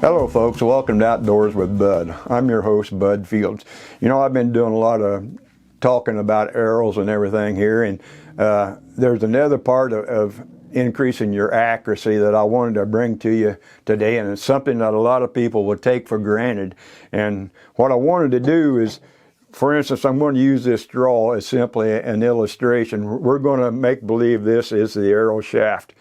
Hello folks, welcome to Outdoors with Bud. I'm your host, Bud Fields. You know, I've been doing a lot of talking about arrows and everything here, and there's another part of increasing your accuracy that I wanted to bring to you today, and it's something that a lot of people would take for granted. And what I wanted to do is, for instance, I'm going to use this straw as simply an illustration. We're going to make believe this is the arrow shaft.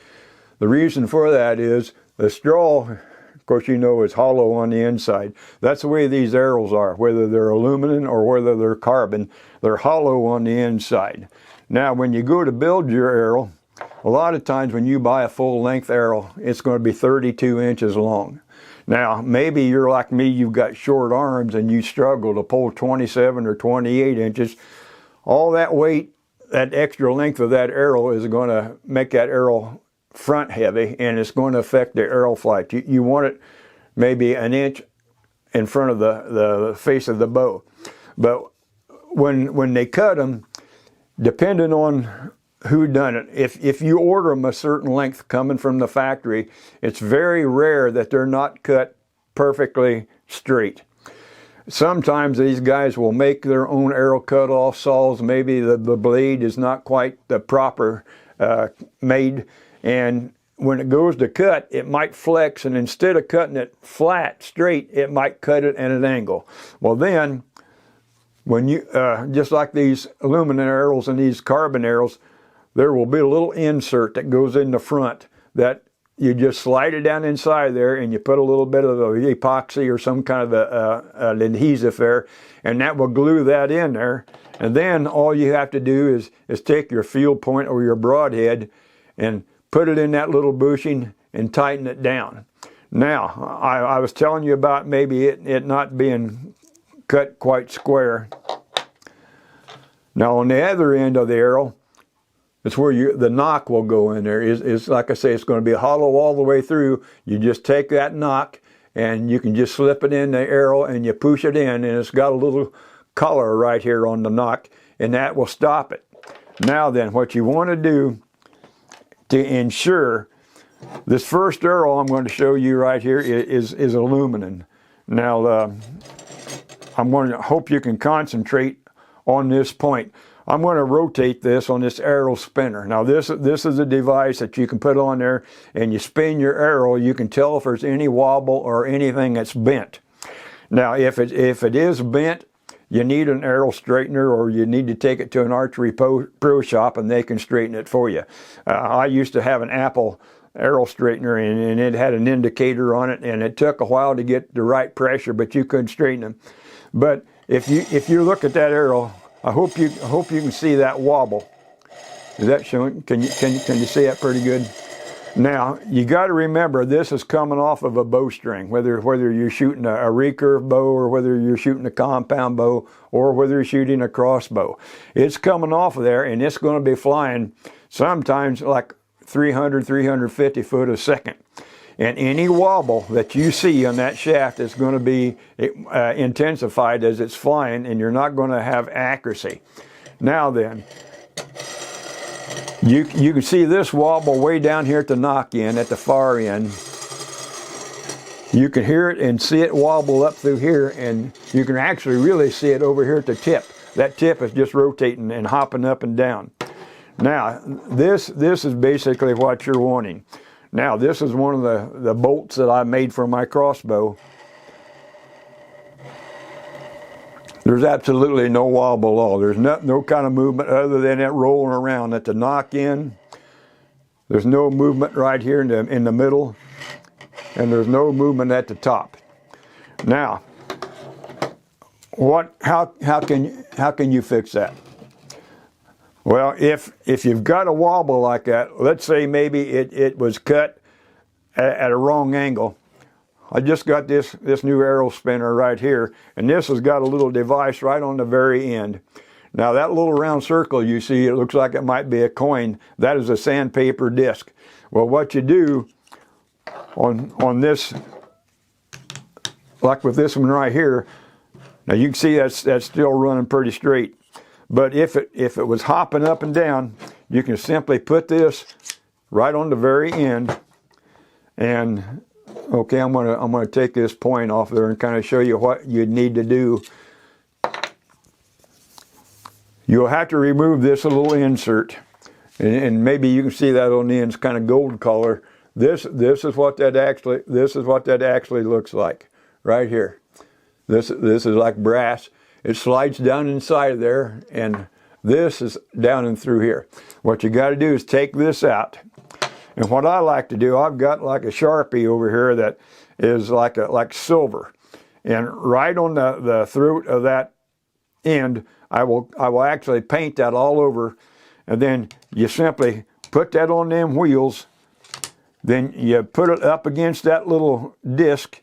The reason for that is the straw, of course, you know, it's hollow on the inside. That's the way these arrows are, whether they're aluminum or whether they're carbon. They're hollow on the inside. Now, when you go to build your arrow, a lot of times when you buy a full-length arrow, it's going to be 32 inches long. Now, maybe you're like me, you've got short arms and you struggle to pull 27 or 28 inches. All that weight, that extra length of that arrow is going to make that arrow front heavy, and it's going to affect the arrow flight. You want it maybe an inch in front of the face of the bow. But when they cut them, depending on who done it, if you order them a certain length coming from the factory, it's very rare that they're not cut perfectly straight. Sometimes these guys will make their own arrow cut-off saws. Maybe the blade is not quite the proper made, and when it goes to cut, it might flex, and instead of cutting it flat, straight, it might cut it at an angle. Well then, when you, just like these aluminum arrows and these carbon arrows, there will be a little insert that goes in the front that you just slide it down inside there, and you put a little bit of the epoxy or some kind of an adhesive there, and that will glue that in there. And then all you have to do is take your field point or your broadhead and put it in that little bushing and tighten it down. Now, I was telling you about maybe it not being cut quite square. Now on the other end of the arrow, it's where the knock will go in there. It's like I say, it's going to be hollow all the way through. You just take that knock and you can just slip it in the arrow and you push it in, and it's got a little collar right here on the knock, and that will stop it. Now then, what you want to do to ensure, this first arrow I'm going to show you right here is aluminum. Now I'm going to hope you can concentrate on this point. I'm going to rotate this on this arrow spinner. Now this is a device that you can put on there, and you spin your arrow. You can tell if there's any wobble or anything that's bent. Now if it is bent, you need an arrow straightener, or you need to take it to an archery pro shop and they can straighten it for you. I used to have an Apple arrow straightener, and it had an indicator on it, and it took a while to get the right pressure, but you couldn't straighten them. But if you look at that arrow, I hope you can see that wobble. Is that showing? Can you see that pretty good? Now you got to remember, this is coming off of a bowstring, whether you're shooting a recurve bow, or whether you're shooting a compound bow, or whether you're shooting a crossbow. It's coming off of there, and it's going to be flying sometimes like 300, 350 foot a second. And any wobble that you see on that shaft is going to be intensified as it's flying, and you're not going to have accuracy. Now then, you can see this wobble way down here at the knock end, at the far end. You can hear it and see it wobble up through here, and you can actually really see it over here at the tip. That tip is just rotating and hopping up and down. Now, this is basically what you're wanting. Now, this is one of the bolts that I made for my crossbow. There's absolutely no wobble at all. There's no kind of movement other than it rolling around at the knock end. There's no movement right here in the middle, and there's no movement at the top. Now, how can you fix that? Well, if you've got a wobble like that, let's say maybe it was cut at a wrong angle. I just got this new arrow spinner right here, and this has got a little device right on the very end. Now that little round circle you see, it looks like it might be a coin. That is a sandpaper disc. Well, what you do on this, like with this one right here, now you can see that's still running pretty straight. But if it was hopping up and down, you can simply put this right on the very end, and Okay, I'm gonna take this point off there and kind of show you what you'd need to do. You'll have to remove this little insert, and maybe you can see that on the end. It's kind of gold color. This is what that actually looks like right here. This is like brass. It slides down inside of there, and this is down and through here. What you got to do is take this out. And what I like to do, I've got like a Sharpie over here that is like silver, and right on the throat of that end, I will actually paint that all over, and then you simply put that on them wheels. Then you put it up against that little disc.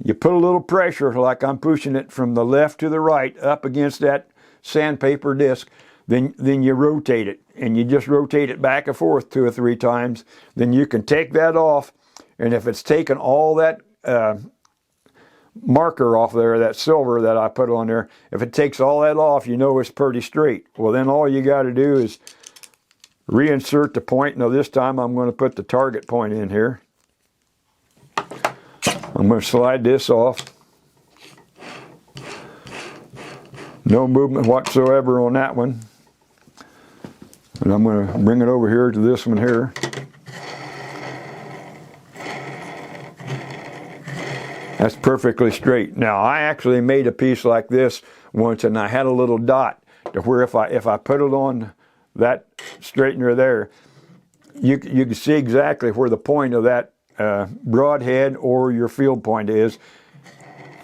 You put a little pressure, like I'm pushing it from the left to the right, up against that sandpaper disc. Then you rotate it, and you just rotate it back and forth 2 or 3 times. Then you can take that off, and if it's taken all that marker off there, that silver that I put on there, if it takes all that off, you know it's pretty straight. Well, then all you got to do is reinsert the point. Now this time I'm going to put the target point in here. I'm going to slide this off. No movement whatsoever on that one. And I'm going to bring it over here to this one here. That's perfectly straight. Now I actually made a piece like this once, and I had a little dot to where if I put it on that straightener there, you can see exactly where the point of that broadhead or your field point is.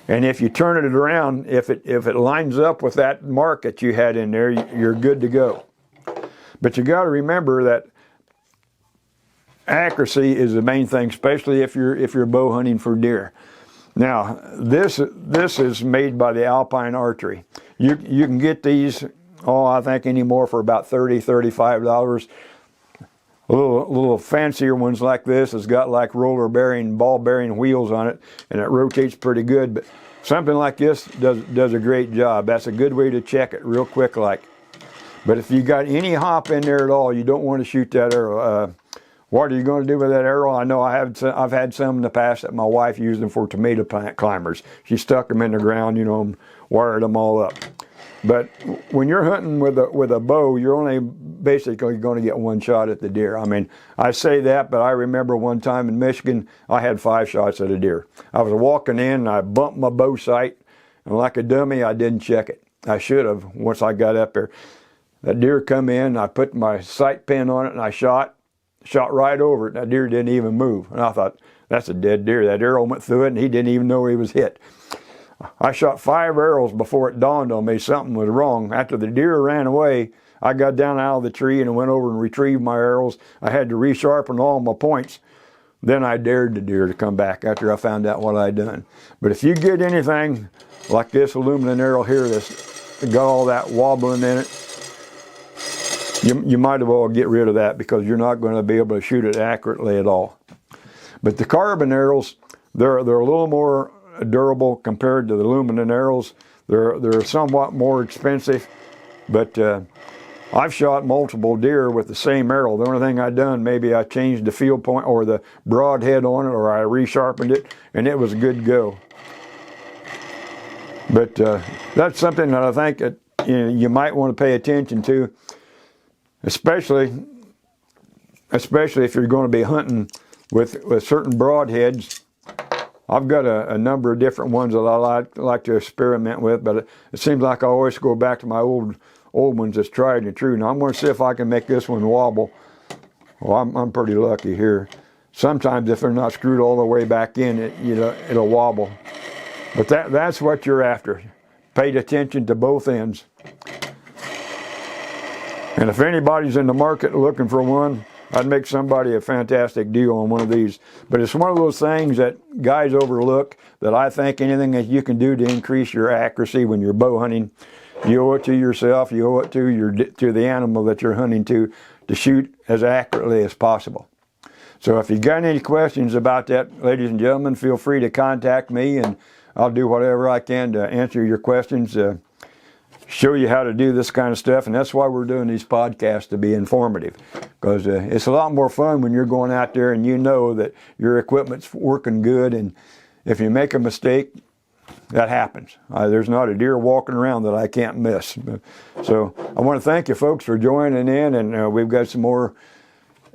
And if you turn it around, if it lines up with that mark that you had in there, you're good to go. But you got to remember that accuracy is the main thing, especially if you're bow hunting for deer. Now this is made by the Alpine Archery. You can get these, I think anymore for about $30, $35. A little fancier ones like this has got like roller bearing, ball bearing wheels on it, and it rotates pretty good. But something like this does a great job. That's a good way to check it real quick like. But if you got any hop in there at all, you don't want to shoot that arrow. What are you going to do with that arrow? I know I've had some in the past that my wife used them for tomato plant climbers. She stuck them in the ground, and wired them all up. But when you're hunting with a bow, you're only basically going to get 1 shot at the deer. I mean, I say that, but I remember one time in Michigan, I had 5 shots at a deer. I was walking in, and I bumped my bow sight, and like a dummy, I didn't check it. I should have once I got up there. That deer come in, I put my sight pin on it, and I shot right over it. That deer didn't even move. And I thought, that's a dead deer. That arrow went through it, and he didn't even know he was hit. I shot 5 arrows before it dawned on me something was wrong. After the deer ran away, I got down out of the tree and went over and retrieved my arrows. I had to resharpen all my points. Then I dared the deer to come back after I found out what I'd done. But if you get anything like this aluminum arrow here that's got all that wobbling in it, you might as well get rid of that, because you're not going to be able to shoot it accurately at all. But the carbon arrows, they're a little more durable compared to the aluminum arrows. They're somewhat more expensive, but I've shot multiple deer with the same arrow. The only thing I done, maybe I changed the field point or the broadhead on it, or I resharpened it, and it was a good go. But that's something that I think that you might want to pay attention to, especially if you're going to be hunting with certain broadheads. I've got a number of different ones that I like to experiment with, but it seems like I always go back to my old ones that's tried and true. Now I'm going to see if I can make this one wobble. Well, I'm pretty lucky here. Sometimes if they're not screwed all the way back in, it'll wobble. But that's what you're after. Paid attention to both ends. And if anybody's in the market looking for one, I'd make somebody a fantastic deal on one of these. But it's one of those things that guys overlook, that I think anything that you can do to increase your accuracy when you're bow hunting, you owe it to yourself, you owe it to the animal that you're hunting to shoot as accurately as possible. So if you got any questions about that, ladies and gentlemen, feel free to contact me, and I'll do whatever I can to answer your questions. show you how to do this kind of stuff, and that's why we're doing these podcasts, to be informative, because it's a lot more fun when you're going out there and you know that your equipment's working good, and if you make a mistake, that happens. There's not a deer walking around that I can't miss. So I want to thank you folks for joining in, and we've got some more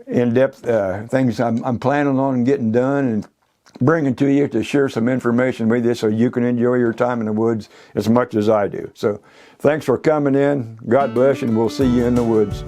in-depth things I'm planning on getting done and bringing to you to share some information with you so you can enjoy your time in the woods as much as I do. So thanks for coming in. God bless you, and we'll see you in the woods.